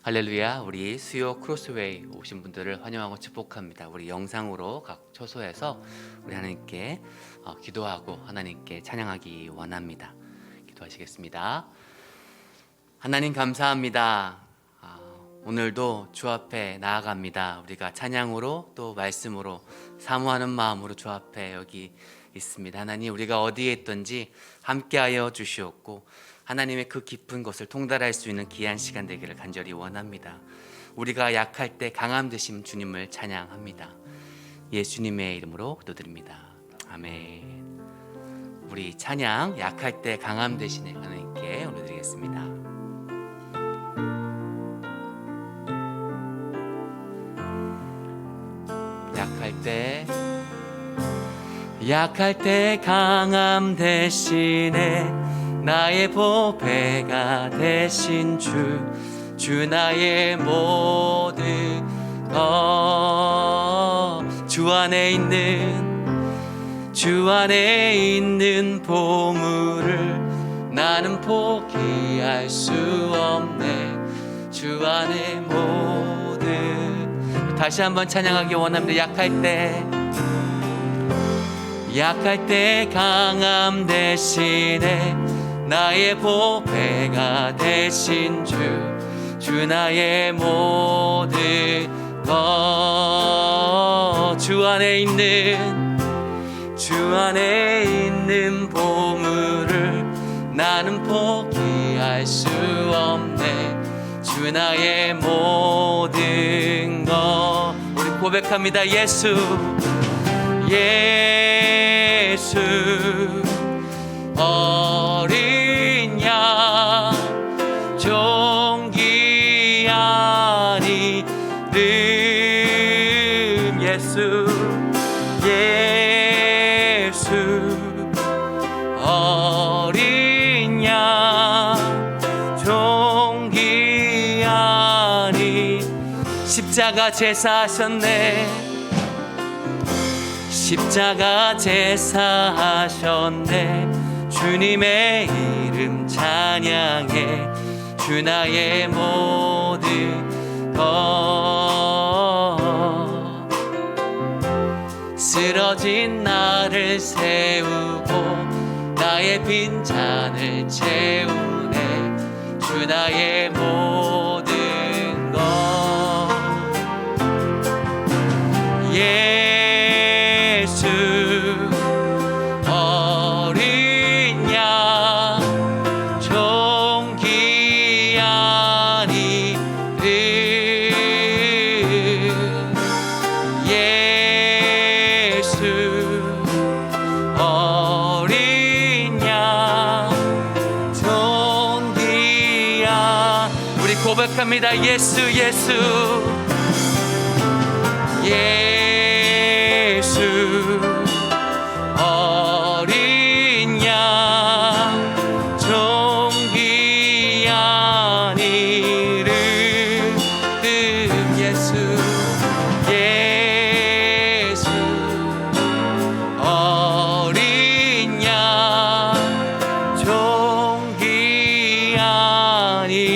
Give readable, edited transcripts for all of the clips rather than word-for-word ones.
할렐루야. 우리 수요 크로스웨이 오신 분들을 환영하고 축복합니다. 우리 영상으로 각 초소에서 우리 하나님께 기도하고 하나님께 찬양하기 원합니다. 기도하시겠습니다. 하나님 감사합니다. 오늘도 주 앞에 나아갑니다. 우리가 찬양으로 또 말씀으로 사모하는 마음으로 주 앞에 여기 있습니다. 하나님, 우리가 어디에 있든지 함께하여 주시옵고 하나님의 그 깊은 곳을 통달할 수 있는 귀한 시간 되기를 간절히 원합니다. 우리가 약할 때 강함 되신 주님을 찬양합니다. 예수님의 이름으로 기도드립니다. 아멘. 우리 찬양 약할 때 강함 되시는 하나님께 올려드리겠습니다. 약할 때 강함 대신에 나의 보배가 되신 주 나의 모든 것, 주 안에 있는 보물을 나는 포기할 수 없네. 주 안에 모든, 다시 한번 찬양하기 원합니다. 약할 때 강함 대신에 나의 보배가 되신 주 나의 모든 것, 주 안에 있는 보물을 나는 포기할 수 없네. 주 나의 모든 것, 우리 고백합니다. 예수 어린 양 존귀한 이름, 예수 어린 양 존귀한 이 십자가 제사하셨네. 십자가 제사하셨네. 주님의 이름 찬양해. 주 나의 모든 것, 쓰러진 나를 세우고 나의 빈잔을 채우네. 주 나의 모든 것, 어린 양 존귀한 이름, 예수 어린 양 존귀한, 우리 고백합니다. 예수 어린 양 존귀한 이름, 예수 어린 양 존귀한 이름.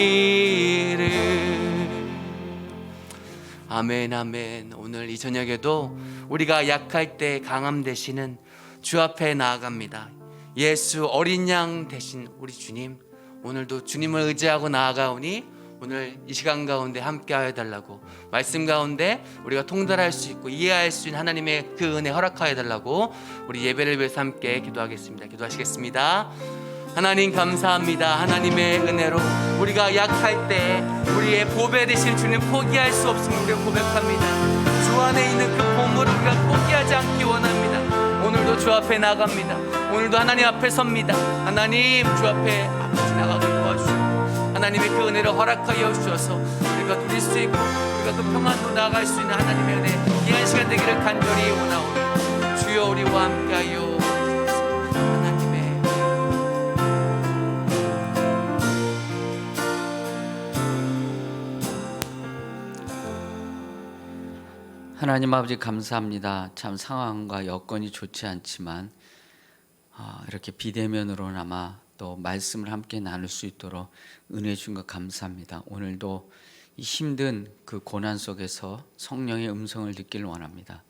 아멘 아멘. 오늘 이 저녁에도 우리가 약할 때 강함 되시는 주 앞에 나아갑니다. 예수 어린 양 되신 우리 주님, 오늘도 주님을 의지하고 나아가오니 오늘 이 시간 가운데 함께하여 달라고, 말씀 가운데 우리가 통달할 수 있고 이해할 수 있는 하나님의 그 은혜 허락하여 달라고 우리 예배를 위해서 함께 기도하겠습니다. 기도하시겠습니다. 하나님 감사합니다. 하나님의 은혜로 우리가 약할 때 우리의 보배 되신 주님 포기할 수 없음을 우리가 고백합니다. 주 안에 있는 그 보물을 우리가 포기하지 않기 원합니다. 오늘도 주 앞에 나갑니다. 오늘도 하나님 앞에 섭니다. 하나님 주 앞에 아버지 나가게 도와주시고 하나님의 그 은혜를 허락하여 주셔서 우리가 누릴 수 있고 우리가 그 평안도 나아갈 수 있는 하나님의 은혜 귀한 시간 되기를 간절히 원하오니 주여 우리와 함께하여 하나님의 하나님 아버지 감사합니다. 참 상황과 여건이 좋지 않지만 이렇게 비대면으로나마 또 말씀을 함께 나눌 수 있도록 은혜 주신 것 감사합니다. 오늘도 이 힘든 그 고난 속에서 성령의 음성을 듣기를 원합니다.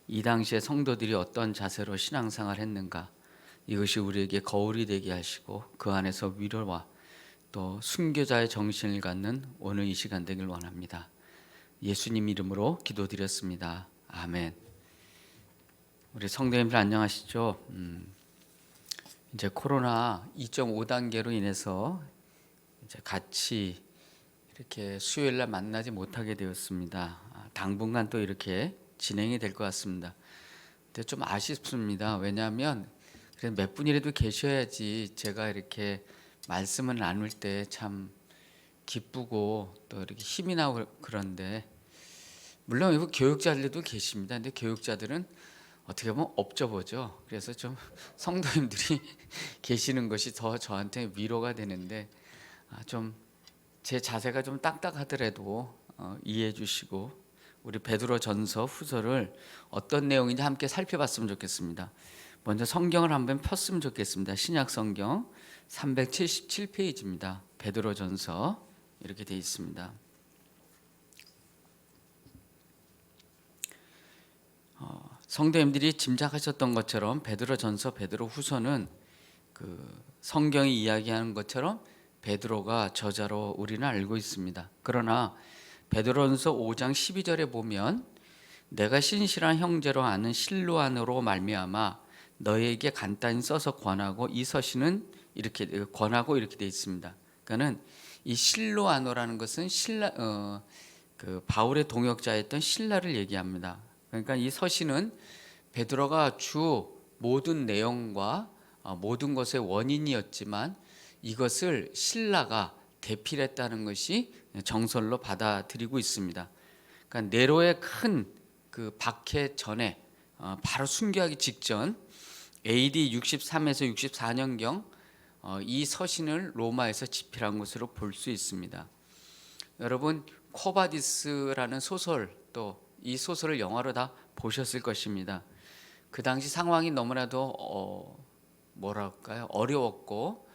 이 당시에 성도들이 어떤 자세로 신앙생활을 했는가, 이것이 우리에게 거울이 되게 하시고 그 안에서 위로와 또 순교자의 정신을 갖는 오늘 이 시간 되길 원합니다. 예수님 이름으로 기도드렸습니다. 아멘. 우리 성도님들 안녕하시죠? 이제 코로나 2.5단계로 인해서 이제 같이 이렇게 수요일 날 만나지 못하게 되었습니다. 당분간 또 이렇게 진행이 될 것 같습니다. 근데 좀 아쉽습니다. 왜냐하면 그래도 몇 분이라도 계셔야지 제가 이렇게 말씀을 나눌 때 참 기쁘고 또 이렇게 힘이 나고 그런데, 물론 여기 교육자들도 계십니다. 근데 교육자들은 어떻게 보면 업적보죠. 그래서 좀 성도님들이 계시는 것이 더 저한테 위로가 되는데, 좀 제 자세가 좀 딱딱하더라도 이해해 주시고 우리 베드로전서 후서를 어떤 내용인지 함께 살펴봤으면 좋겠습니다. 먼저 성경을 한번 폈으면 좋겠습니다. 신약 성경 377페이지입니다. 베드로전서 이렇게 되어 있습니다. 성도님들이 짐작하셨던 것처럼 베드로전서, 베드로후서는 그 성경이 이야기하는 것처럼 베드로가 저자로 우리는 알고 있습니다. 그러나 베드로전서 5장 12절에 보면 내가 신실한 형제로 아는 실로안으로 말미암아 너희에게 간단히 써서 권하고, 이 서신은 이렇게 권하고 이렇게 되어 있습니다. 그러니까는 이 실로아노라는 것은 그 바울의 동역자였던 실라를 얘기합니다. 그러니까 이 서신은 베드로가 주 모든 내용과 모든 것의 원인이었지만 이것을 실라가 대필했다는 것이 정설로 받아들이고 있습니다. 그러니까 네로의 큰 그 박해 전에 바로 순교하기 직전 AD 63에서 64년경 이 서신을 로마에서 집필한 것으로 볼 수 있습니다. 여러분 코바디스라는 소설, 또 이 소설을 영화로 다 보셨을 것입니다. 그 당시 상황이 너무나도 뭐랄까요, 어려웠고,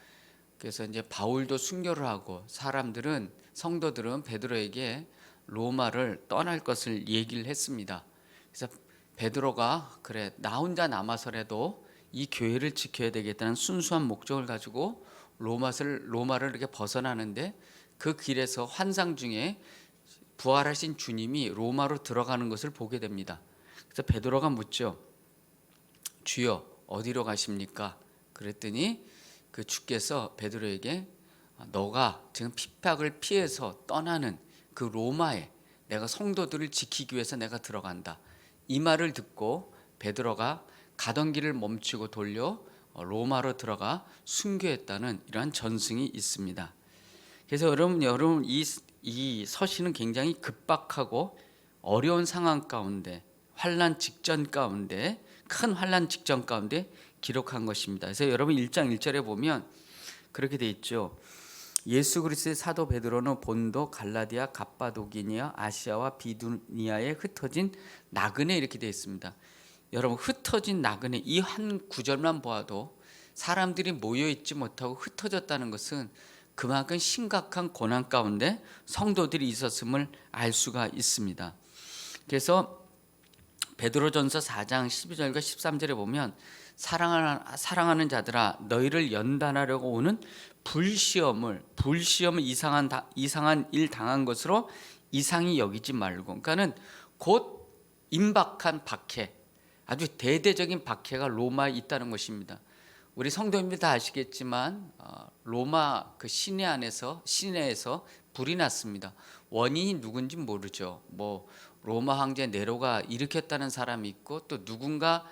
그래서 이제 바울도 순교를 하고 성도들은 베드로에게 로마를 떠날 것을 얘기를 했습니다. 그래서 베드로가 그래 나 혼자 남아서라도 이 교회를 지켜야 되겠다는 순수한 목적을 가지고 로마를 이렇게 벗어나는데, 그 길에서 환상 중에 부활하신 주님이 로마로 들어가는 것을 보게 됩니다. 그래서 베드로가 묻죠. 주여 어디로 가십니까? 그랬더니 그 주께서 베드로에게 너가 지금 핍박을 피해서 떠나는 그 로마에 내가 성도들을 지키기 위해서 내가 들어간다. 이 말을 듣고 베드로가 가던 길을 멈추고 돌려 로마로 들어가 순교했다는 이러한 전승이 있습니다. 그래서 여러분 이 서신은 굉장히 급박하고 어려운 상황 가운데, 환난 직전 가운데, 큰 환난 직전 가운데 기록한 것입니다. 그래서 여러분 1장 1절에 보면 그렇게 돼 있죠. 예수 그리스도의 사도 베드로는 본도, 갈라디아, 갑바도기니아, 아시아와 비두니아에 흩어진 나그네, 이렇게 되어 있습니다. 여러분 흩어진 나그네, 이 한 구절만 보아도 사람들이 모여 있지 못하고 흩어졌다는 것은 그만큼 심각한 고난 가운데 성도들이 있었음을 알 수가 있습니다. 그래서 베드로전서 4장 12절과 13절에 보면 사랑하는 자들아 너희를 연단하려고 오는 불시험을 이상한 일 당한 것으로 이상히 여기지 말고, 그러니까는 곧 임박한 박해, 아주 대대적인 박해가 로마에 있다는 것입니다. 우리 성도님들 다 아시겠지만 로마 그 시내에서 불이 났습니다. 원인이 누군지 모르죠. 뭐 로마 황제 네로가 일으켰다는 사람이 있고, 또 누군가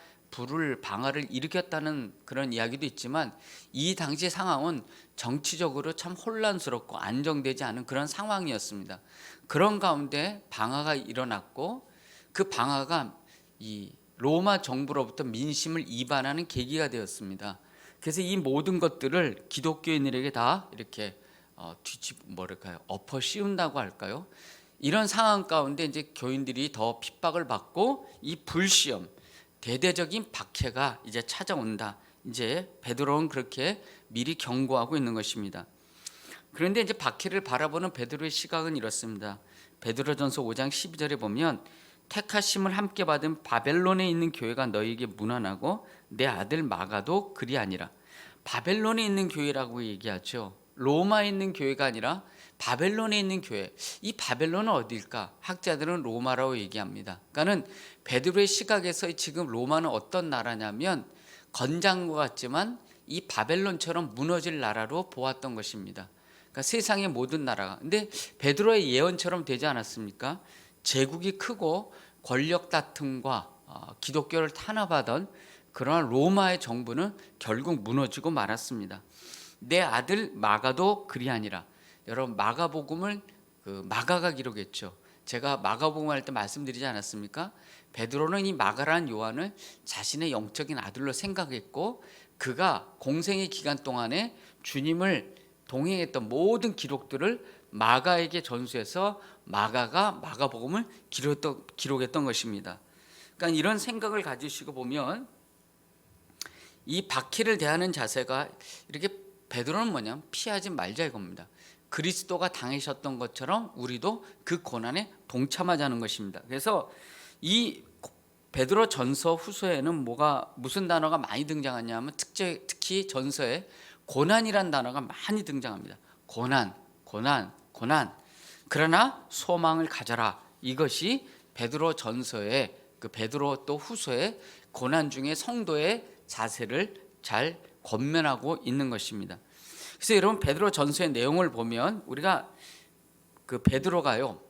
방화를 일으켰다는 그런 이야기도 있지만, 이 당시 상황은 정치적으로 참 혼란스럽고 안정되지 않은 그런 상황이었습니다. 그런 가운데 방화가 일어났고, 그 방화가 이 로마 정부로부터 민심을 이반하는 계기가 되었습니다. 그래서 이 모든 것들을 기독교인들에게 다 이렇게 엎어 씌운다고 할까요? 이런 상황 가운데 이제 교인들이 더 핍박을 받고, 이 불시험, 대대적인 박해가 이제 찾아온다. 이제 베드로는 그렇게 미리 경고하고 있는 것입니다. 그런데 이제 박해를 바라보는 베드로의 시각은 이렇습니다. 베드로전서 5장 12절에 보면 택하심을 함께 받은 바벨론에 있는 교회가 너희에게 문안하고 내 아들 마가도 그리 아니라. 바벨론에 있는 교회라고 얘기하죠. 로마에 있는 교회가 아니라 바벨론에 있는 교회. 이 바벨론은 어디일까? 학자들은 로마라고 얘기합니다. 그러니까는 베드로의 시각에서 지금 로마는 어떤 나라냐면 건장한 것 같지만 이 바벨론처럼 무너질 나라로 보았던 것입니다. 그러니까 세상의 모든 나라가. 근데 베드로의 예언처럼 되지 않았습니까? 제국이 크고 권력 다툼과 기독교를 탄압하던 그러한 로마의 정부는 결국 무너지고 말았습니다. 내 아들 마가도 그리 아니라. 여러분 마가복음을 마가가 기록했죠. 제가 마가복음 할 때 말씀드리지 않았습니까? 베드로는 이 마가라는 요한을 자신의 영적인 아들로 생각했고 그가 공생의 기간 동안에 주님을 동행했던 모든 기록들을 마가에게 전수해서 마가가 마가복음을 기록했던 것입니다. 그러니까 이런 생각을 가지시고 보면 이 박해를 대하는 자세가 이렇게 베드로는 뭐냐면 피하지 말자 이겁니다. 그리스도가 당하셨던 것처럼 우리도 그 고난에 동참하자는 것입니다. 그래서 이 베드로 전서 후서에는 무슨 단어가 많이 등장하냐면 특히 전서에 고난이란 단어가 많이 등장합니다. 고난. 그러나 소망을 가져라. 이것이 베드로 전서의 베드로 또 후서의 고난 중에 성도의 자세를 잘 권면하고 있는 것입니다. 그래서 여러분 베드로 전서의 내용을 보면 우리가 베드로가요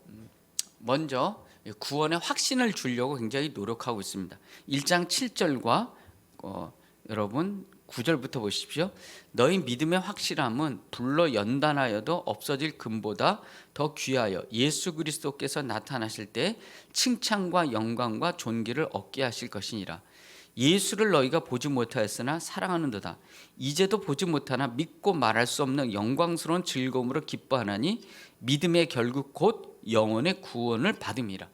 먼저 구원의 확신을 주려고 굉장히 노력하고 있습니다. 1장 7절과 여러분 9절부터 보십시오. 너희 믿음의 확실함은 불로 연단하여도 없어질 금보다 더 귀하여 예수 그리스도께서 나타나실 때 칭찬과 영광과 존귀를 얻게 하실 것이니라. 예수를 너희가 보지 못하였으나 사랑하는도다. 이제도 보지 못하나 믿고 말할 수 없는 영광스러운 즐거움으로 기뻐하나니 믿음의 결국 곧 영혼의 구원을 받음이라.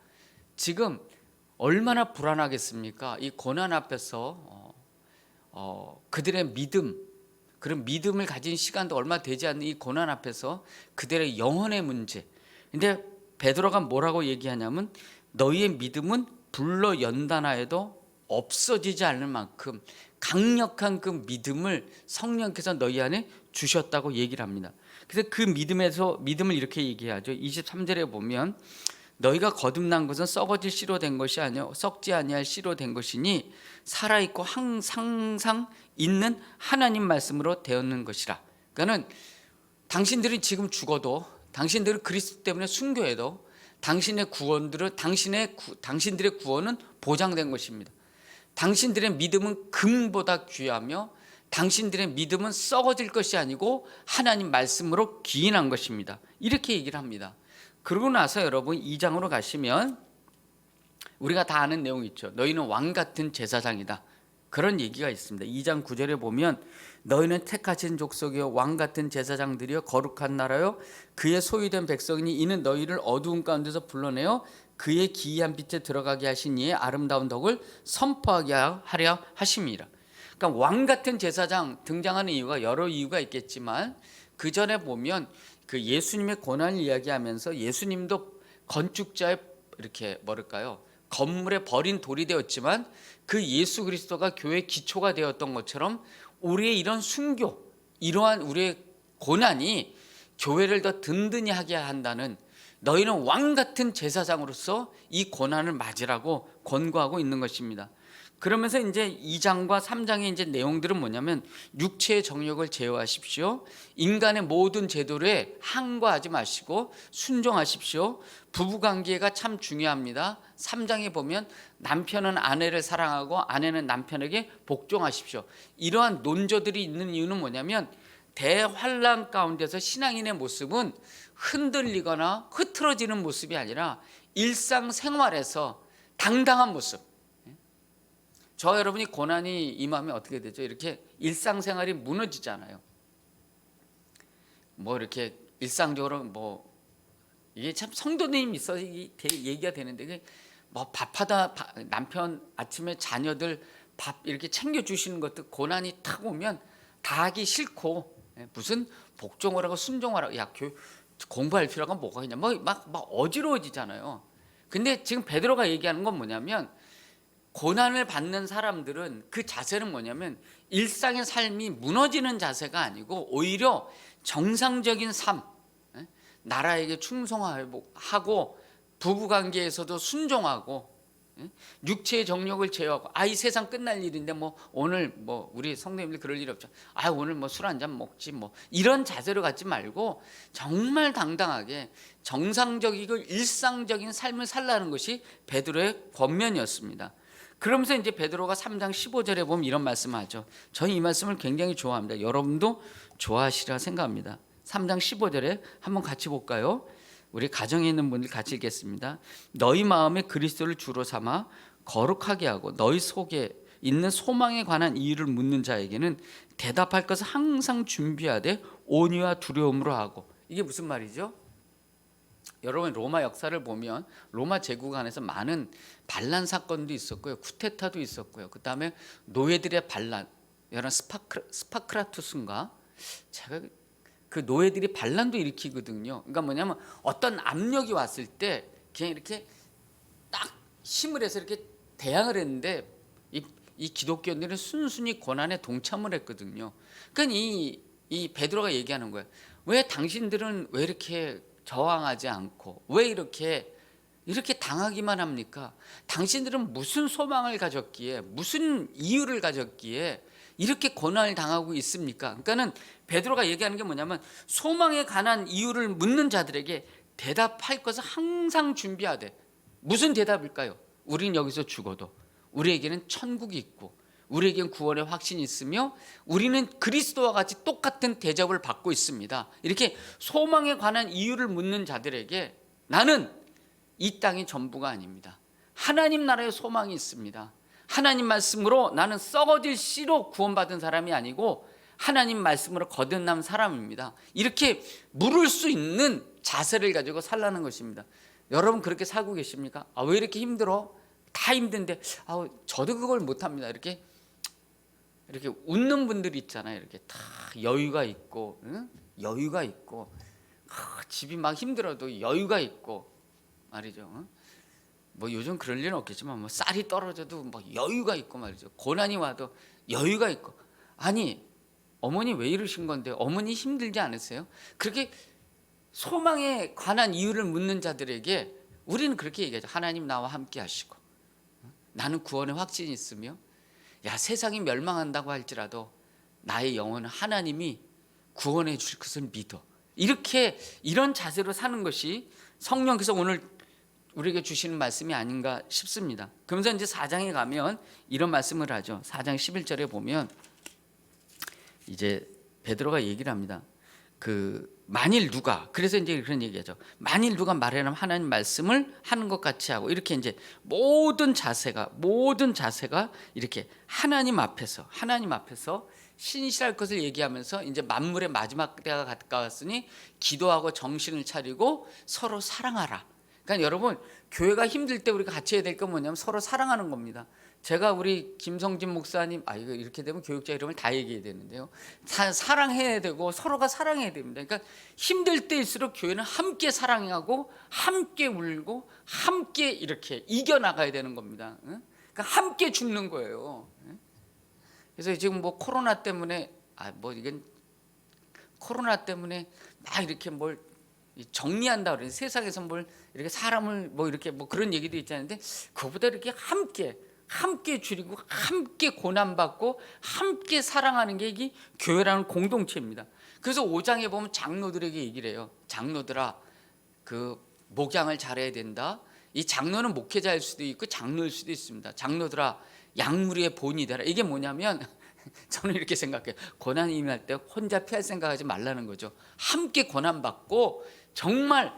지금 얼마나 불안하겠습니까? 이 고난 앞에서 그들의 믿음, 그런 믿음을 가진 시간도 얼마 되지 않는 이 고난 앞에서 그들의 영혼의 문제. 근데 베드로가 뭐라고 얘기하냐면 너희의 믿음은 불로 연단하여도 없어지지 않을 만큼 강력한 그 믿음을 성령께서 너희 안에 주셨다고 얘기를 합니다. 그래서 그 믿음을 이렇게 얘기하죠. 23절에 보면 너희가 거듭난 것은 썩어질 씨로 된 것이 아니요 썩지 아니할 씨로 된 것이니 살아있고 항상 있는 하나님 말씀으로 되었는 것이라. 그러니까는 당신들이 지금 죽어도 당신들이 그리스도 때문에 순교해도 당신들의 구원은 보장된 것입니다. 당신들의 믿음은 금보다 귀하며 당신들의 믿음은 썩어질 것이 아니고 하나님 말씀으로 기인한 것입니다. 이렇게 얘기를 합니다. 그러고 나서 여러분 2장으로 가시면 우리가 다 아는 내용이 있죠. 너희는 왕 같은 제사장이다. 그런 얘기가 있습니다. 2장 9절에 보면 너희는 택하신 족속이요 왕 같은 제사장들이요 거룩한 나라요 그의 소유된 백성이니 이는 너희를 어두운 가운데서 불러내어 그의 기이한 빛에 들어가게 하신 이의 아름다운 덕을 선포하게 하려 하심이라. 그러니까 왕 같은 제사장 등장하는 이유가 여러 이유가 있겠지만 그 전에 보면 그 예수님의 고난을 이야기하면서 예수님도 건축자의 이렇게 건물에 버린 돌이 되었지만 그 예수 그리스도가 교회의 기초가 되었던 것처럼 우리의 이런 순교, 이러한 우리의 고난이 교회를 더 든든히 하게 한다는, 너희는 왕 같은 제사장으로서 이 고난을 맞으라고 권고하고 있는 것입니다. 그러면서 이제 2장과 3장의 이제 내용들은 뭐냐면 육체의 정욕을 제어하십시오. 인간의 모든 제도에 항거하지 마시고 순종하십시오. 부부관계가 참 중요합니다. 3장에 보면 남편은 아내를 사랑하고 아내는 남편에게 복종하십시오. 이러한 논조들이 있는 이유는 뭐냐면 대환란 가운데서 신앙인의 모습은 흔들리거나 흐트러지는 모습이 아니라 일상생활에서 당당한 모습. 저 여러분이 고난이 임하면 어떻게 되죠? 이렇게 일상생활이 무너지잖아요. 이렇게 일상적으로 이게 참 성도님 있어서 얘기가 되는데 밥하다 남편 아침에 자녀들 밥 이렇게 챙겨주시는 것도 고난이 탁 오면 다 하기 싫고 무슨 복종하라고 순종하라고, 야 공부할 필요가 뭐가 있냐, 막 어지러워지잖아요. 근데 지금 베드로가 얘기하는 건 뭐냐면, 고난을 받는 사람들은 그 자세는 뭐냐면 일상의 삶이 무너지는 자세가 아니고 오히려 정상적인 삶, 나라에게 충성하고 부부관계에서도 순종하고 육체의 정욕을 제어하고, 이 세상 끝날 일인데 오늘 우리 성도님들 그럴 일 없죠. 오늘 술 한잔 먹지 이런 자세로 갖지 말고 정말 당당하게 정상적이고 일상적인 삶을 살라는 것이 베드로의 권면이었습니다. 그러면서 이제 베드로가 3장 15절에 보면 이런 말씀을 하죠. 저는 이 말씀을 굉장히 좋아합니다. 여러분도 좋아하시리라 생각합니다. 3장 15절에 한번 같이 볼까요? 우리 가정에 있는 분들 같이 읽겠습니다. 너희 마음에 그리스도를 주로 삼아 거룩하게 하고 너희 속에 있는 소망에 관한 이유를 묻는 자에게는 대답할 것을 항상 준비하되 온유와 두려움으로 하고. 이게 무슨 말이죠? 여러분, 로마 역사를 보면 로마 제국 안에서 많은 반란 사건도 있었고요, 쿠데타도 있었고요, 그 다음에 노예들의 반란, 여러분 스파크라투스인가, 제가 그 노예들이 반란도 일으키거든요. 그러니까 뭐냐면 어떤 압력이 왔을 때 그냥 이렇게 딱 힘을 해서 이렇게 대항을 했는데 이 기독교인들은 순순히 고난에 동참을 했거든요. 그러니까 이 베드로가 얘기하는 거예요. 왜 당신들은 왜 이렇게 저항하지 않고 왜 이렇게 당하기만 합니까? 당신들은 무슨 소망을 가졌기에, 무슨 이유를 가졌기에 이렇게 고난을 당하고 있습니까? 그러니까는 베드로가 얘기하는 게 뭐냐면, 소망에 관한 이유를 묻는 자들에게 대답할 것을 항상 준비하되. 무슨 대답일까요? 우린 여기서 죽어도 우리에게는 천국이 있고 우리에게는 구원의 확신이 있으며 우리는 그리스도와 같이 똑같은 대접을 받고 있습니다. 이렇게 소망에 관한 이유를 묻는 자들에게 나는 이 땅이 전부가 아닙니다. 하나님 나라의 소망이 있습니다. 하나님 말씀으로 나는 썩어질 씨로 구원받은 사람이 아니고 하나님 말씀으로 거듭난 사람입니다. 이렇게 물을 수 있는 자세를 가지고 살라는 것입니다. 여러분 그렇게 살고 계십니까? 왜 이렇게 힘들어? 다 힘든데 저도 그걸 못합니다. 이렇게 웃는 분들이 있잖아요. 이렇게 다 여유가 있고, 여유가 있고, 집이 막 힘들어도 여유가 있고 말이죠. 요즘 그럴 일은 없겠지만 쌀이 떨어져도 여유가 있고 말이죠. 고난이 와도 여유가 있고. 아니, 어머니 왜 이러신 건데? 어머니 힘들지 않으세요? 그렇게 소망에 관한 이유를 묻는 자들에게 우리는 그렇게 얘기하죠. 하나님 나와 함께 하시고 나는 구원의 확신이 있으며, 세상이 멸망한다고 할지라도 나의 영혼은 하나님이 구원해 주실 것을 믿어. 이런 자세로 사는 것이 성령께서 오늘 우리에게 주시는 말씀이 아닌가 싶습니다. 그러면서 이제 4장에 가면 이런 말씀을 하죠. 4장 11절에 보면 이제 베드로가 얘기를 합니다. 만일 누가, 그래서 이제 그런 얘기하죠. 만일 누가 말하면 하나님 말씀을 하는 것 같이 하고, 이렇게 이제 모든 자세가 이렇게 하나님 앞에서 신실할 것을 얘기하면서 이제 만물의 마지막 때가 가까웠으니 기도하고 정신을 차리고 서로 사랑하라. 그러니까 여러분, 교회가 힘들 때 우리가 같이 해야 될 건 뭐냐면 서로 사랑하는 겁니다. 제가 우리 김성진 목사님, 이거 이렇게 되면 교육자 이름을 다 얘기해야 되는데요. 사랑해야 되고 서로가 사랑해야 됩니다. 그러니까 힘들 때일수록 교회는 함께 사랑하고 함께 울고 함께 이렇게 이겨나가야 되는 겁니다. 그러니까 함께 죽는 거예요. 그래서 지금 코로나 때문에 이건 코로나 때문에 막 이렇게 뭘 정리한다 그래요. 세상에서 뭘 이렇게 사람을 이렇게 그런 얘기도 있잖아요. 근데 그보다 이렇게 함께 줄이고 함께 고난받고 함께 사랑하는 게 이게 교회라는 공동체입니다. 그래서 5장에 보면 장로들에게 얘기를 해요. 장로들아, 목양을 잘해야 된다. 이 장로는 목회자일 수도 있고 장로일 수도 있습니다. 장로들아, 약무리의 본이 되라. 이게 뭐냐면 저는 이렇게 생각해요. 고난이 임할 때 혼자 피할 생각하지 말라는 거죠. 함께 고난받고 정말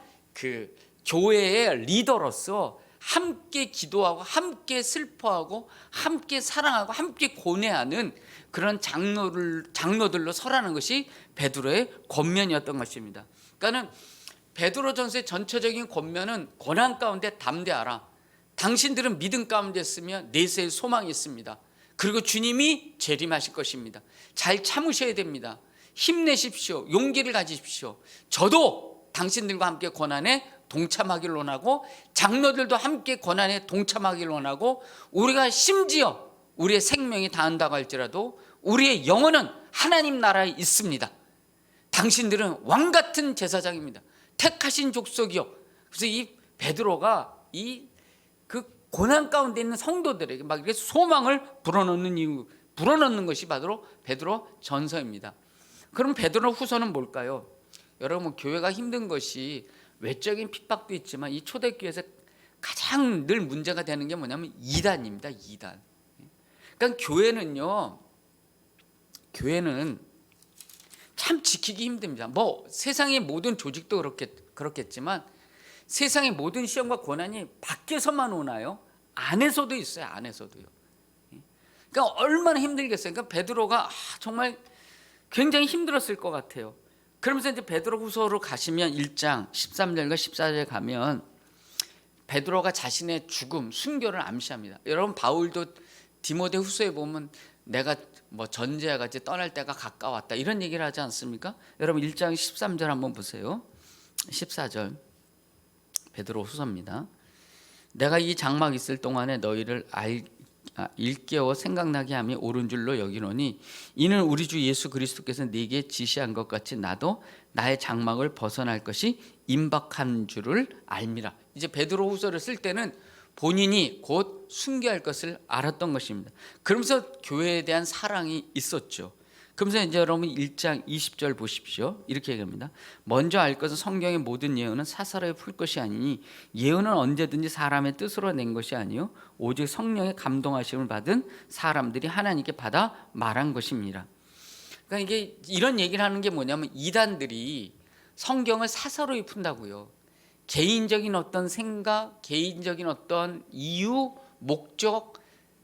교회의 리더로서 함께 기도하고 함께 슬퍼하고 함께 사랑하고 함께 고뇌하는 그런 장로들로 서라는 것이 베드로의 권면이었던 것입니다. 그러니까는 베드로전서의 전체적인 권면은 고난 가운데 담대하라. 당신들은 믿음 가운데 있으면 내세의 소망이 있습니다. 그리고 주님이 재림하실 것입니다. 잘 참으셔야 됩니다. 힘내십시오. 용기를 가지십시오. 저도 당신들과 함께 고난에 동참하기를 원하고 장로들도 함께 고난에 동참하기를 원하고 우리가 심지어 우리의 생명이 다한다고 할지라도 우리의 영혼은 하나님 나라에 있습니다. 당신들은 왕같은 제사장입니다. 택하신 족속이요. 그래서 이 베드로가 이 그 고난 가운데 있는 성도들에게 막 이렇게 소망을 불어넣는 것이 바로 베드로 전서입니다. 그럼 베드로 후서는 뭘까요? 여러분, 교회가 힘든 것이 외적인 핍박도 있지만 이 초대교회에서 가장 늘 문제가 되는 게 뭐냐면 이단입니다. 이단. 그러니까 교회는 참 지키기 힘듭니다. 뭐 세상의 모든 조직도 그렇겠지만 세상의 모든 시험과 고난이 밖에서만 오나요? 안에서도 있어요. 안에서도요. 그러니까 얼마나 힘들겠어요. 그러니까 베드로가 정말 굉장히 힘들었을 것 같아요. 그러면서 이제 베드로 후서로 가시면 1장 13절과 14절에 가면 베드로가 자신의 죽음, 순교를 암시합니다. 여러분, 바울도 디모데 후서에 보면 내가 뭐 전제와 같이 떠날 때가 가까웠다 이런 얘기를 하지 않습니까? 여러분 1장 13절 한번 보세요. 14절 베드로 후서입니다. 내가 이 장막 있을 동안에 너희를 일깨워 생각나게 함이 옳은 줄로 여기노니 이는 우리 주 예수 그리스도께서 네게 지시한 것 같이 나도 나의 장막을 벗어날 것이 임박한 줄을 알미라. 이제 베드로 후서를 쓸 때는 본인이 곧 순교할 것을 알았던 것입니다. 그러면서 교회에 대한 사랑이 있었죠. 그러면서 이제 여러분 1장 20절 보십시오. 이렇게 얘기합니다. 먼저 알 것은 성경의 모든 예언은 사사로이 풀 것이 아니니 예언은 언제든지 사람의 뜻으로 낸 것이 아니요 오직 성령의 감동하심을 받은 사람들이 하나님께 받아 말한 것입니다. 그러니까 이게 이런 얘기를 하는 게 뭐냐면 이단들이 성경을 사사로이 푼다고요. 개인적인 어떤 생각, 개인적인 어떤 이유, 목적.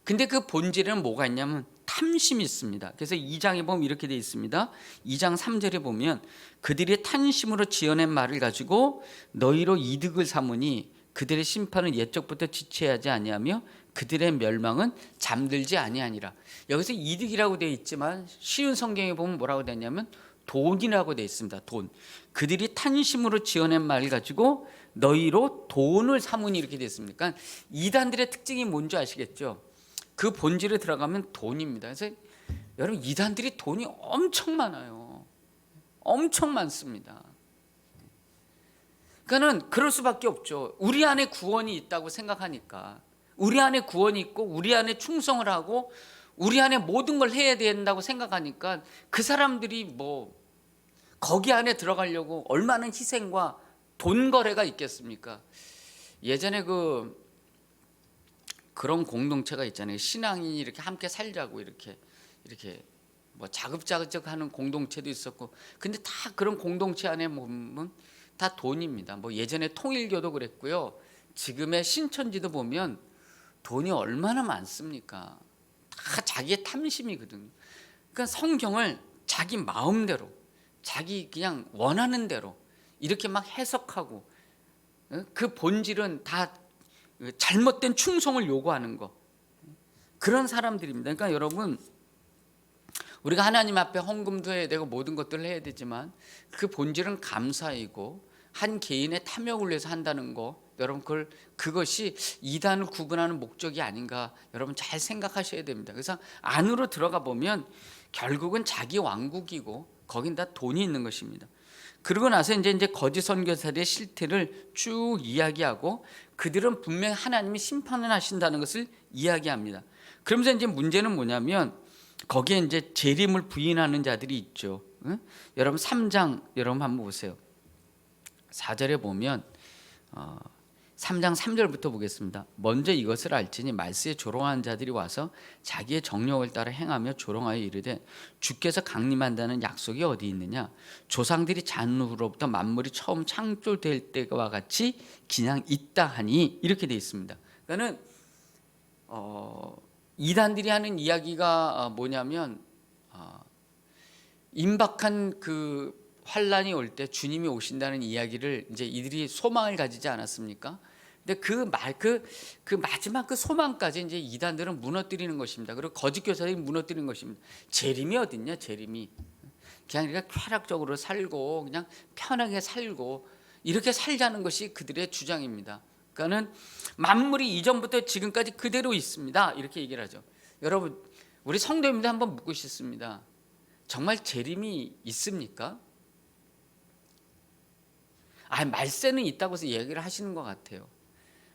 근데 그 본질에는 뭐가 있냐면 탐심이 있습니다. 그래서 2장에 보면 이렇게 되어 있습니다. 2장 3절에 보면 그들이 탄심으로 지어낸 말을 가지고 너희로 이득을 삼으니 그들의 심판은 옛적부터 지체하지 아니하며 그들의 멸망은 잠들지 아니하니라. 여기서 이득이라고 되어 있지만 쉬운 성경에 보면 뭐라고 되어 있냐면 돈이라고 되어 있습니다. 돈. 그들이 탄심으로 지어낸 말을 가지고 너희로 돈을 삼으니 이렇게 되어 있습니다. 그러니까 이단들의 특징이 뭔지 아시겠죠? 그 본질에 들어가면 돈입니다. 그래서 여러분 이단들이 돈이 엄청 많아요. 엄청 많습니다. 그러니까는 그럴 수밖에 없죠. 우리 안에 구원이 있다고 생각하니까, 우리 안에 구원이 있고 우리 안에 충성을 하고 우리 안에 모든 걸 해야 된다고 생각하니까 그 사람들이 뭐 거기 안에 들어가려고 얼마나 희생과 돈 거래가 있겠습니까? 예전에 그런 공동체가 있잖아요. 신앙인이 이렇게 함께 살자고 이렇게 뭐 자급자족하는 공동체도 있었고, 근데 다 그런 공동체 안에 보면 다 돈입니다. 뭐 예전에 통일교도 그랬고요. 지금의 신천지도 보면 돈이 얼마나 많습니까? 다 자기의 탐심이거든요. 그러니까 성경을 자기 마음대로, 자기 그냥 원하는 대로 이렇게 막 해석하고 그 본질은 다 잘못된 충성을 요구하는 거, 그런 사람들입니다. 그러니까 여러분, 우리가 하나님 앞에 헌금도 해야 되고 모든 것들을 해야 되지만 그 본질은 감사이고 한 개인의 탐욕을 위해서 한다는 거, 여러분 그것이 이단을 구분하는 목적이 아닌가 여러분 잘 생각하셔야 됩니다. 그래서 안으로 들어가 보면 결국은 자기 왕국이고 거긴 다 돈이 있는 것입니다. 그러고 나서 이제 거짓 선교사들의 실태를 쭉 이야기하고 그들은 분명히 하나님이 심판을 하신다는 것을 이야기합니다. 그러면서 이제 문제는 뭐냐면 거기에 이제 재림을 부인하는 자들이 있죠. 응? 여러분 3장 여러분 한번 보세요. 4절에 보면 3장 3절부터 보겠습니다. 먼저 이것을 알지니 말세에 조롱하는 자들이 와서 자기의 정욕을 따라 행하며 조롱하여 이르되 주께서 강림한다는 약속이 어디 있느냐? 조상들이 잔후로부터 만물이 처음 창조될 때와 같이 그냥 있다 하니 이렇게 되어 있습니다. 그러니까는 이단들이 하는 이야기가 뭐냐면 임박한 그 환란이 올 때 주님이 오신다는 이야기를 이제 이들이 소망을 가지지 않았습니까? 근데 그 마지막 그 소망까지 이제 이단들은 무너뜨리는 것입니다. 그리고 거짓 교사들이 무너뜨리는 것입니다. 재림이 어딨냐? 재림이 그냥 우리가 쾌락적으로 살고 그냥 편하게 살고 이렇게 살자는 것이 그들의 주장입니다. 그러니까는 만물이 이전부터 지금까지 그대로 있습니다. 이렇게 얘기를 하죠. 여러분, 우리 성도님들 한번 묻고 싶습니다. 정말 재림이 있습니까? 말세는 있다고 해서 얘기를 하시는 것 같아요.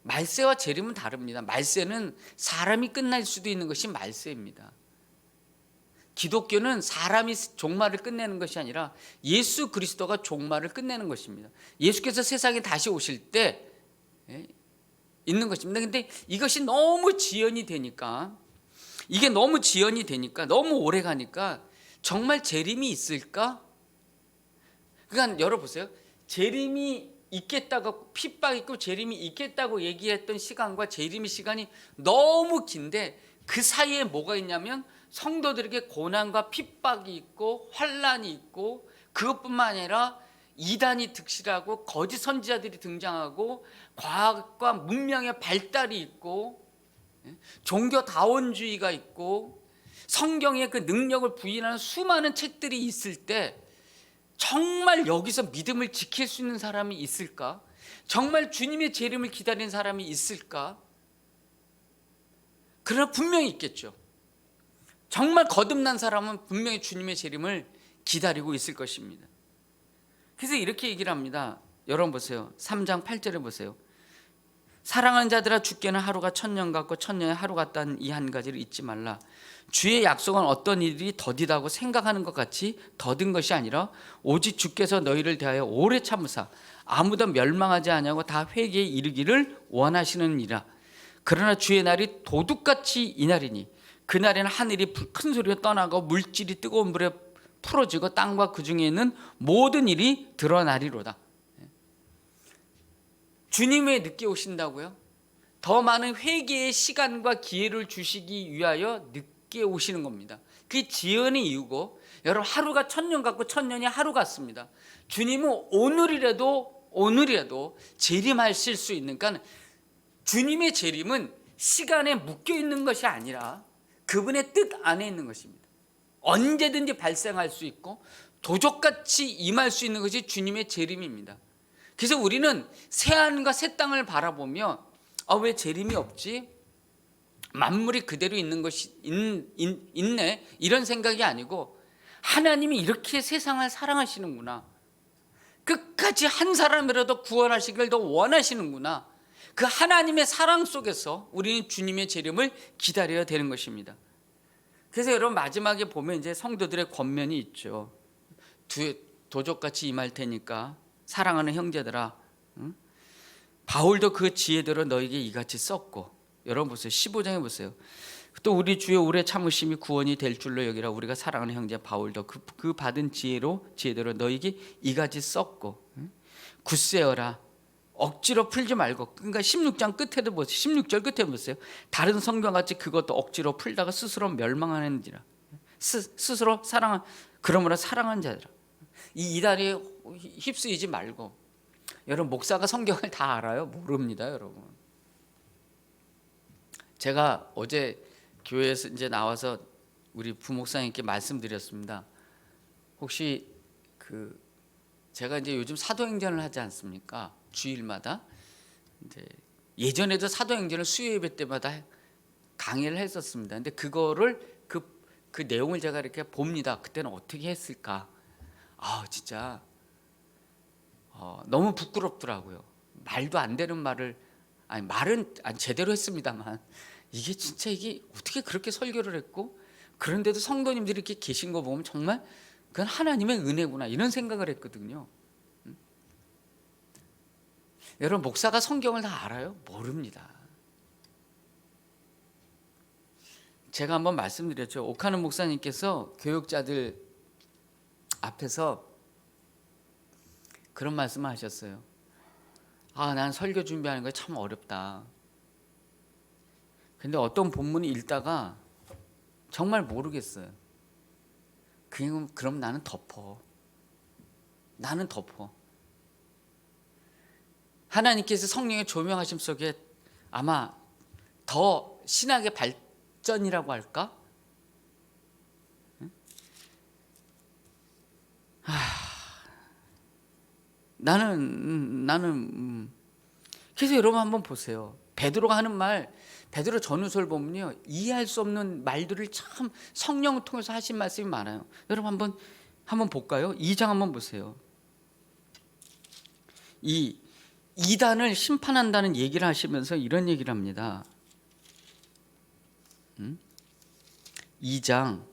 말세와 재림은 다릅니다. 말세는 사람이 끝날 수도 있는 것이 말세입니다. 기독교는 사람이 종말을 끝내는 것이 아니라 예수 그리스도가 종말을 끝내는 것입니다. 예수께서 세상에 다시 오실 때 있는 것입니다. 근데 이것이 너무 지연이 되니까, 이게 너무 지연이 되니까, 너무 오래 가니까 정말 재림이 있을까? 그러니까 열어보세요. 재림이 있겠다고, 핍박 있고 재림이 있겠다고 얘기했던 시간과 재림의 시간이 너무 긴데 그 사이에 뭐가 있냐면 성도들에게 고난과 핍박이 있고 환란이 있고, 그것뿐만 아니라 이단이 득실하고 거짓 선지자들이 등장하고 과학과 문명의 발달이 있고 종교다원주의가 있고 성경의 그 능력을 부인하는 수많은 책들이 있을 때 정말 여기서 믿음을 지킬 수 있는 사람이 있을까? 정말 주님의 재림을 기다리는 사람이 있을까? 그러나 분명히 있겠죠. 정말 거듭난 사람은 분명히 주님의 재림을 기다리고 있을 것입니다. 그래서 이렇게 얘기를 합니다. 여러분 보세요. 3장 8절에 보세요. 사랑하는 자들아, 주께는 하루가 천년 같고 천년이 하루 같다는 이 한 가지를 잊지 말라. 주의 약속은 어떤 일이 더디다고 생각하는 것 같이 더딘 것이 아니라 오직 주께서 너희를 대하여 오래 참으사 아무도 멸망하지 아니하고 다 회개에 이르기를 원하시느니라. 그러나 주의 날이 도둑같이 이날이니 그날에는 하늘이 큰 소리로 떠나고 물질이 뜨거운 물에 풀어지고 땅과 그 중에 있는 모든 일이 드러나리로다. 주님이 늦게 오신다고요? 더 많은 회개의 시간과 기회를 주시기 위하여 늦게 오시는 겁니다. 그게 지연의 이유고, 여러분, 하루가 천년 같고 천년이 하루 같습니다. 주님은 오늘이라도 재림하실 수 있는, 그러니까 주님의 재림은 시간에 묶여 있는 것이 아니라 그분의 뜻 안에 있는 것입니다. 언제든지 발생할 수 있고 도적같이 임할 수 있는 것이 주님의 재림입니다. 그래서 우리는 새하늘과 새 땅을 바라보며 왜 재림이 없지? 만물이 그대로 있는 것이 있네, 이런 생각이 아니고 하나님이 이렇게 세상을 사랑하시는구나, 끝까지 한 사람이라도 구원하시길 더 원하시는구나, 그 하나님의 사랑 속에서 우리는 주님의 재림을 기다려야 되는 것입니다. 그래서 여러분, 마지막에 보면 이제 성도들의 권면이 있죠. 도적같이 임할 테니까 사랑하는 형제들아, 바울도 그 지혜대로 너에게 이같이 썼고, 여러분 보세요. 15장에 보세요. 또 우리 주의 오래 참으심이 구원이 될 줄로 여기라. 우리가 사랑하는 형제 바울도 그 받은 지혜대로 너에게 이같이 썼고, 굳세어라. 억지로 풀지 말고. 그러니까 16장 끝에도 보세요. 16절 끝에 보세요. 다른 성경같이 그것도 억지로 풀다가 스스로 멸망하는지라. 스스로 그러므로 사랑하는 자들아, 이 이단에 휩쓰이지 말고. 여러분, 목사가 성경을 다 알아요? 모릅니다, 여러분. 제가 어제 교회에서 이제 나와서 우리 부목사님께 말씀드렸습니다. 혹시 제가 이제 요즘 사도행전을 하지 않습니까? 주일마다. 이제 예전에도 사도행전을 수요 예배 때마다 강의를 했었습니다. 근데 그거를 그 내용을 제가 이렇게 봅니다. 그때는 어떻게 했을까? 진짜 너무 부끄럽더라고요. 말도 안 되는 말은 제대로 했습니다만, 이게 어떻게 그렇게 설교를 했고, 그런데도 성도님들이 이렇게 계신 거 보면 정말 그건 하나님의 은혜구나, 이런 생각을 했거든요. 여러분, 목사가 성경을 다 알아요? 모릅니다. 제가 한번 말씀드렸죠. 오카는 목사님께서 교육자들 앞에서 그런 말씀을 하셨어요. 난 설교 준비하는 거 참 어렵다. 근데 어떤 본문을 읽다가 정말 모르겠어요. 그럼 나는 덮어. 하나님께서 성령의 조명하심 속에 아마 더 신학의 발전이라고 할까? 나는 그래서 여러분 한번 보세요. 베드로가 하는 말, 베드로 전후서를 보면요, 이해할 수 없는 말들을 참 성령을 통해서 하신 말씀이 많아요. 여러분 한번 볼까요? 2장 한번 보세요. 이 이단을 심판한다는 얘기를 하시면서 이런 얘기를 합니다. 2장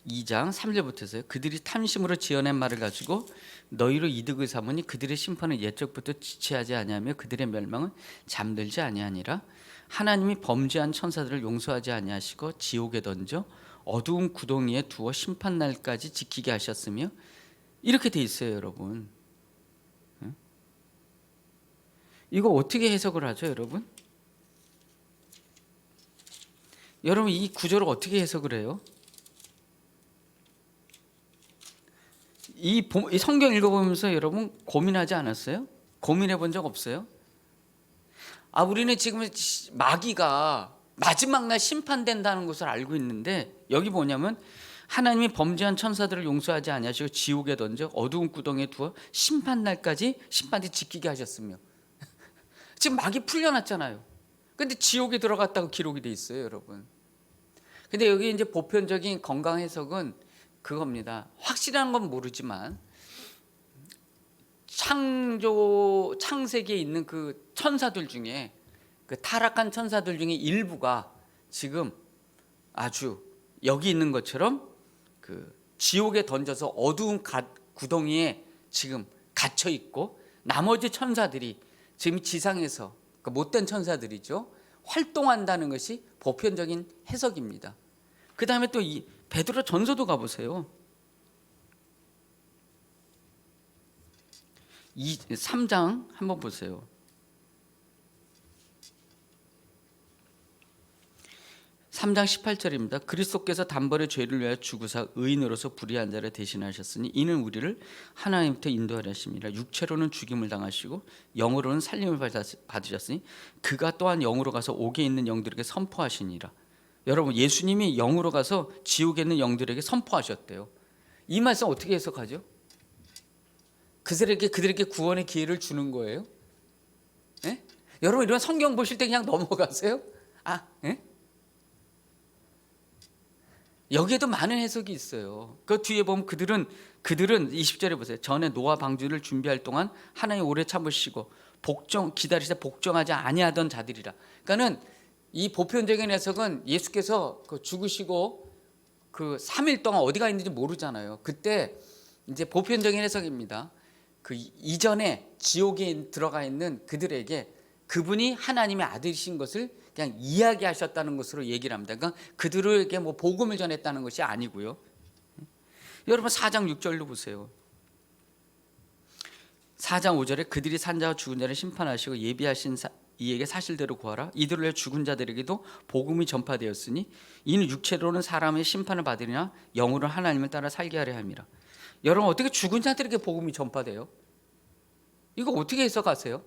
3절부터서요. 그들이 탐심으로 지어낸 말을 가지고 너희로 이득을 삼으니 그들의 심판은 옛적부터 지체하지 아니하며 그들의 멸망은 잠들지 아니하니라. 하나님이 범죄한 천사들을 용서하지 아니하시고 지옥에 던져 어두운 구덩이에 두어 심판 날까지 지키게 하셨으며, 이렇게 돼 있어요, 여러분. 이거 어떻게 해석을 하죠, 여러분? 여러분 이 구절을 어떻게 해석을 해요? 이 성경 읽어보면서 여러분 고민하지 않았어요? 고민해 본 적 없어요? 우리는 지금 마귀가 마지막 날 심판된다는 것을 알고 있는데, 여기 뭐냐면 하나님이 범죄한 천사들을 용서하지 아니하시고 지옥에 던져 어두운 구덩이에 두어 심판 날까지 심판대 지키게 하셨으며. 지금 마귀 풀려났잖아요. 근데 지옥에 들어갔다고 기록이 돼 있어요, 여러분. 근데 여기 이제 보편적인 건강 해석은 그겁니다. 확실한 건 모르지만 창세기에 있는 그 천사들 중에, 그 타락한 천사들 중에 일부가 지금 아주 여기 있는 것처럼 그 지옥에 던져서 어두운 구덩이에 지금 갇혀 있고, 나머지 천사들이 지금 지상에서, 그 못된 천사들이죠, 활동한다는 것이 보편적인 해석입니다. 그 다음에 또 이 베드로 전서도 가보세요. 3장 한번 보세요. 3장 18절입니다. 그리스도께서 단번에 죄를 위하여 죽으사 의인으로서 불의한 자를 대신하셨으니 이는 우리를 하나님부터 인도하려 하심이라. 육체로는 죽임을 당하시고 영으로는 살림을 받으셨으니 그가 또한 영으로 가서 옥에 있는 영들에게 선포하시니라. 여러분, 예수님이 영으로 가서 지옥에 있는 영들에게 선포하셨대요. 이 말씀 어떻게 해석하죠? 그들에게 구원의 기회를 주는 거예요? 예? 여러분, 이런 성경 보실 때 그냥 넘어가세요? 예? 여기에도 많은 해석이 있어요. 그 뒤에 보면 그들은 20절에 보세요. 전에 노아 방주를 준비할 동안 하나님 오래 참으시고 기다리시다 복종하지 아니하던 자들이라. 그러니까는 이 보편적인 해석은 예수께서 죽으시고 그 3일 동안 어디가 있는지 모르잖아요. 그때 이제 보편적인 해석입니다. 그 이전에 지옥에 들어가 있는 그들에게 그분이 하나님의 아들이신 것을 그냥 이야기하셨다는 것으로 얘기를 합니다. 그러니까 그들에게 뭐 복음을 전했다는 것이 아니고요. 여러분 4장 6절로 보세요. 4장 5절에 그들이 산자와 죽은 자를 심판하시고 예비하신 이에게 사실대로 구하라. 이들을 위해 죽은 자들에게도 복음이 전파되었으니 이는 육체로는 사람의 심판을 받으리나 영으로는 하나님을 따라 살게 하려 함이라. 여러분, 어떻게 죽은 자들에게 복음이 전파돼요? 이거 어떻게 해석하세요?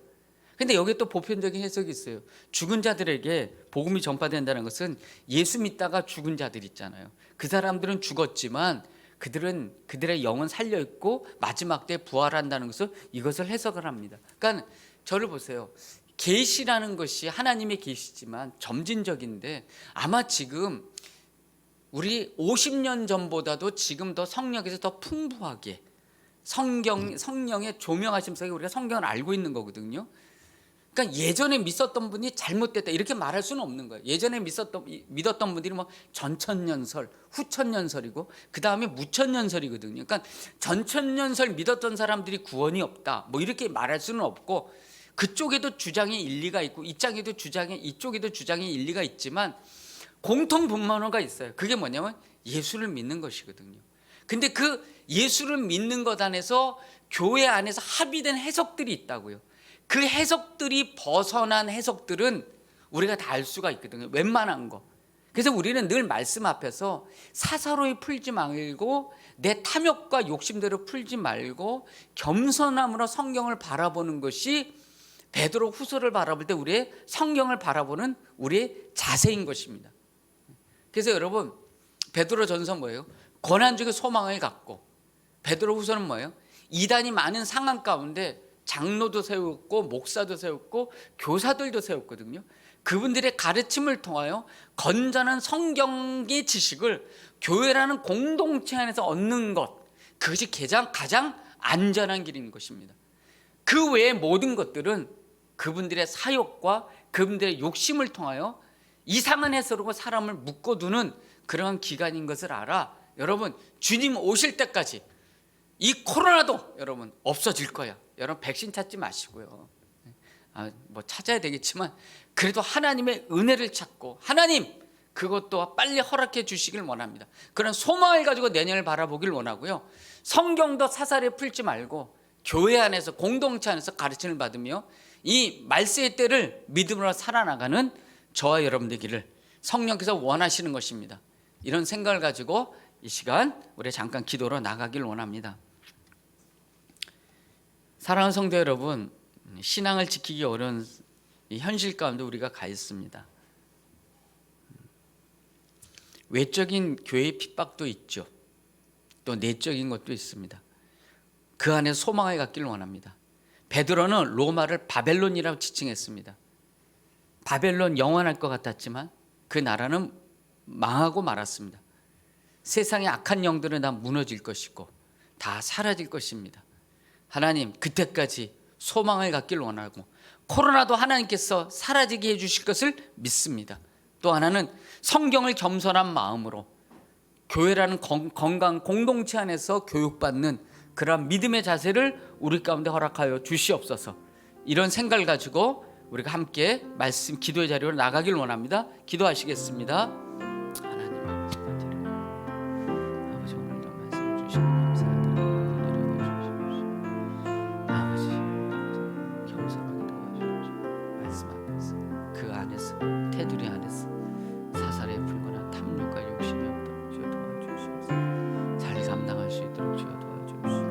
근데 여기에 또 보편적인 해석이 있어요. 죽은 자들에게 복음이 전파된다는 것은 예수 믿다가 죽은 자들 있잖아요. 그 사람들은 죽었지만 그들의 영은 살려 있고 마지막 때 부활한다는 것을, 이것을 해석을 합니다. 그러니까 저를 보세요. 계시라는 것이 하나님의 계시지만 점진적인데, 아마 지금 우리 50년 전보다도 지금 더 성령에서 더 풍부하게 성령의 조명하심 속에 우리가 성경을 알고 있는 거거든요. 그러니까 예전에 믿었던 분이 잘못됐다 이렇게 말할 수는 없는 거예요. 예전에 믿었던 분들이 뭐 전천년설, 후천년설이고 그 다음에 무천년설이거든요. 그러니까 전천년설 믿었던 사람들이 구원이 없다 뭐 이렇게 말할 수는 없고, 그쪽에도 주장의 일리가 있고 이쪽에도 주장의 일리가 있지만 공통 분모가 있어요. 그게 뭐냐면 예수를 믿는 것이거든요. 근데 그 예수를 믿는 것 안에서 교회 안에서 합의된 해석들이 있다고요. 그 해석들이 벗어난 해석들은 우리가 다 알 수가 있거든요. 웬만한 거. 그래서 우리는 늘 말씀 앞에서 사사로이 풀지 말고 내 탐욕과 욕심대로 풀지 말고 겸손함으로 성경을 바라보는 것이 베드로 후서를 바라볼 때 우리의 성경을 바라보는 우리의 자세인 것입니다. 그래서 여러분, 베드로 전서 뭐예요? 고난 중에 소망을 갖고, 베드로 후서는 뭐예요? 이단이 많은 상황 가운데 장로도 세웠고 목사도 세웠고 교사들도 세웠거든요. 그분들의 가르침을 통하여 건전한 성경의 지식을 교회라는 공동체 안에서 얻는 것, 그것이 가장 안전한 길인 것입니다. 그 외의 모든 것들은 그분들의 사욕과 그분들의 욕심을 통하여 이상한 해석으로 사람을 묶어두는 그러한 기간인 것을 알아. 여러분, 주님 오실 때까지 이 코로나도 여러분 없어질 거야. 여러분 백신 찾지 마시고요. 뭐 찾아야 되겠지만 그래도 하나님의 은혜를 찾고 하나님 그것도 빨리 허락해 주시길 원합니다. 그런 소망을 가지고 내년을 바라보길 원하고요. 성경도 사사리에 풀지 말고 교회 안에서 공동체 안에서 가르침을 받으며 이 말세의 때를 믿음으로 살아나가는 저와 여러분 되기를 성령께서 원하시는 것입니다. 이런 생각을 가지고 이 시간 우리 잠깐 기도로 나가길 원합니다. 사랑하는 성도 여러분, 신앙을 지키기 어려운 이 현실 가운데 우리가 가 있습니다. 외적인 교회의 핍박도 있죠. 또 내적인 것도 있습니다. 그 안에 소망을 갖기를 원합니다. 베드로는 로마를 바벨론이라고 지칭했습니다. 바벨론 영원할 것 같았지만 그 나라는 망하고 말았습니다. 세상의 악한 영들은 다 무너질 것이고 다 사라질 것입니다. 하나님 그때까지 소망을 갖기를 원하고 코로나도 하나님께서 사라지게 해주실 것을 믿습니다. 또 하나는 성경을 겸손한 마음으로 교회라는 건강 공동체 안에서 교육받는 그러한 믿음의 자세를 우리 가운데 허락하여 주시옵소서. 이런 생각을 가지고 우리가 함께 말씀 기도의 자리로 나가길 원합니다. 기도하시겠습니다. 하나님 아버지 오늘도 말씀 주시고 감사드립니다. 아버지 겸손하게 도와주시옵소서. 말씀 앞에서 그 안에서 테두리 안에서 사살에 불거나 탐욕과 욕심이 없도록 주여 도와주시옵소서. 잘 감당할 수 있도록 주여 도와주시옵소서.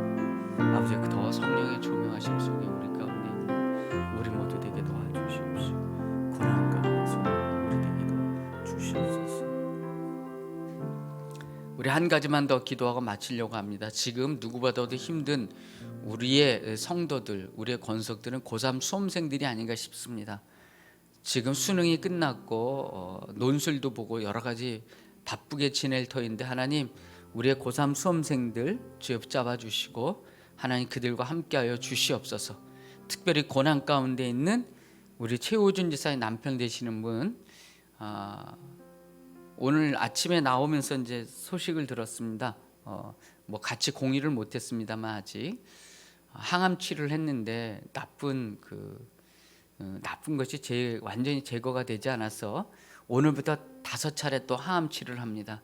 아버지 더 성령의 조명하심 속에 우리 가운데 있는 우리 모두 되게 도와주시옵소서. 고난 가운데서 우리 되게 도와주시옵소서. 우리 한 가지만 더 기도하고 마치려고 합니다. 지금 누구보다도 힘든 우리의 성도들, 우리의 권속들은 고3 수험생들이 아닌가 싶습니다. 지금 수능이 끝났고 논술도 보고 여러 가지 바쁘게 지낼 터인데 하나님 우리의 고3 수험생들 주여 붙잡아 주시고 하나님 그들과 함께하여 주시옵소서. 특별히 고난 가운데 있는 우리 최호준 지사의 남편 되시는 분 오늘 아침에 나오면서 이제 소식을 들었습니다. 뭐 같이 공의를 못했습니다만 아직 항암 치료를 했는데 나쁜 것이 완전히 제거가 되지 않아서 오늘부터 5차례 또 항암 치료를 합니다.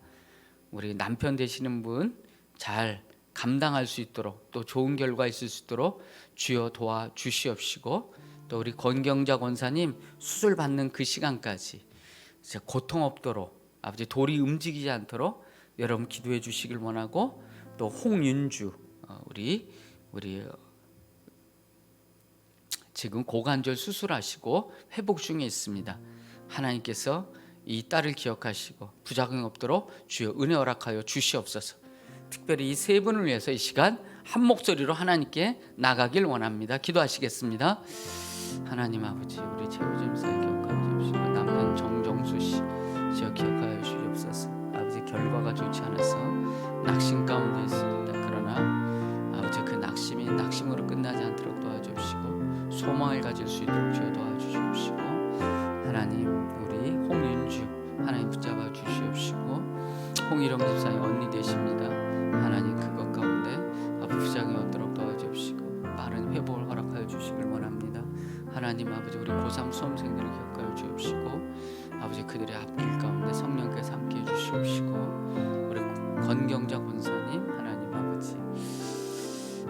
우리 남편 되시는 분 잘 감당할 수 있도록 또 좋은 결과 있을 수 있도록 주여 도와주시옵시고 또 우리 권경자 권사님 수술 받는 그 시간까지 고통 없도록 아버지 돌이 움직이지 않도록 여러분 기도해 주시길 원하고 또 홍윤주 우리 지금 고관절 수술하시고 회복 중에 있습니다. 하나님께서 이 딸을 기억하시고 부작용 없도록 주여 은혜 허락하여 주시옵소서. 특별히 이 세 분을 위해서 이 시간 한 목소리로 하나님께 나가길 원합니다. 기도하시겠습니다. 하나님 아버지 우리 최호준 사의 기억하여 주시고 남편 정정수 씨 주여 기억하여 주시옵소서. 아버지 결과가 좋지 않아서 낙심 가운데 있습니다. 그러나 아버지 그 낙심이 낙심으로 끝나지 않도록 도와주시고 소망을 가질 수 있도록 주여 도와주시옵시고 하나님 우리 홍윤주 하나님 붙잡아 주시옵시고 홍일영 집사의 언니 되십니다. 하나님 그것 가운데 아버지 부작용이 없도록 도와주시고 빠른 회복을 허락하여 주시길 원합니다. 하나님 아버지 우리 고3 수험생들을 기억하여 주옵시고 아버지 그들의 앞길 가운데 성령께서 함께해 주시옵시고 우리 권경자 권사님 하나님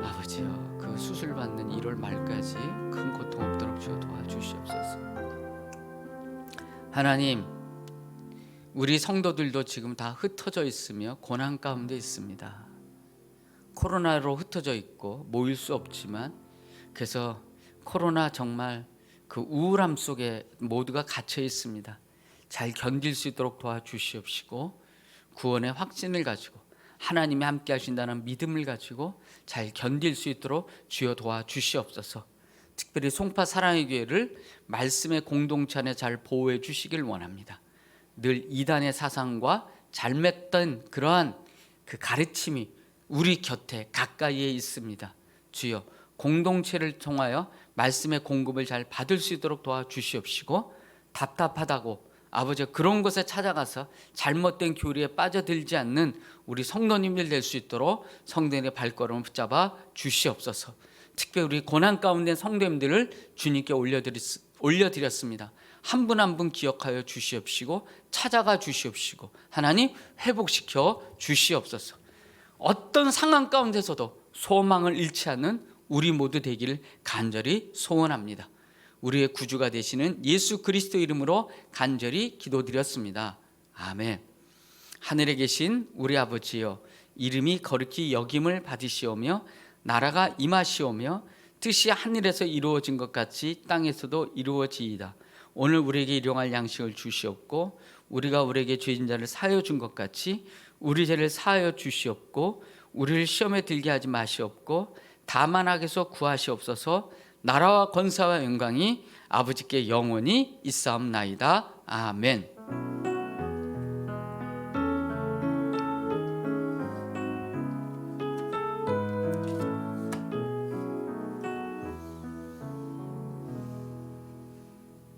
아버지요 그 수술 받는 1월 말까지 큰 고통 없도록 주여 도와주시옵소서. 하나님 우리 성도들도 지금 다 흩어져 있으며 고난 가운데 있습니다. 코로나로 흩어져 있고 모일 수 없지만 그래서 코로나 정말 그 우울함 속에 모두가 갇혀 있습니다. 잘 견딜 수 있도록 도와주시옵시고 구원의 확신을 가지고 하나님이 함께 하신다는 믿음을 가지고 잘 견딜 수 있도록 주여 도와주시옵소서. 특별히 송파 사랑의 교회를 말씀의 공동체 안에 잘 보호해 주시길 원합니다. 늘 이단의 사상과 잘못된 그러한 그 가르침이 우리 곁에 가까이에 있습니다. 주여 공동체를 통하여 말씀의 공급을 잘 받을 수 있도록 도와주시옵시고, 답답하다고 아버지 그런 곳에 찾아가서 잘못된 교리에 빠져들지 않는 우리 성도님들 될 수 있도록 성도님의 발걸음을 붙잡아 주시옵소서. 특별히 우리 고난 가운데 성도님들을 주님께 올려드렸습니다. 한 분 한 분 기억하여 주시옵시고 찾아가 주시옵시고 하나님 회복시켜 주시옵소서. 어떤 상황 가운데서도 소망을 잃지 않는 우리 모두 되기를 간절히 소원합니다. 우리의 구주가 되시는 예수 그리스도 이름으로 간절히 기도드렸습니다. 아멘. 하늘에 계신 우리 아버지여, 이름이 거룩히 여김을 받으시오며 나라가 임하시오며 뜻이 하늘에서 이루어진 것 같이 땅에서도 이루어지이다. 오늘 우리에게 일용할 양식을 주시옵고 우리가 우리에게 죄진 자를 사하여 준 것 같이 우리 죄를 사하여 주시옵고 우리를 시험에 들게 하지 마시옵고 다만 악에서 구하시옵소서. 나라와 권세와 영광이 아버지께 영원히 있사옵나이다. 아멘.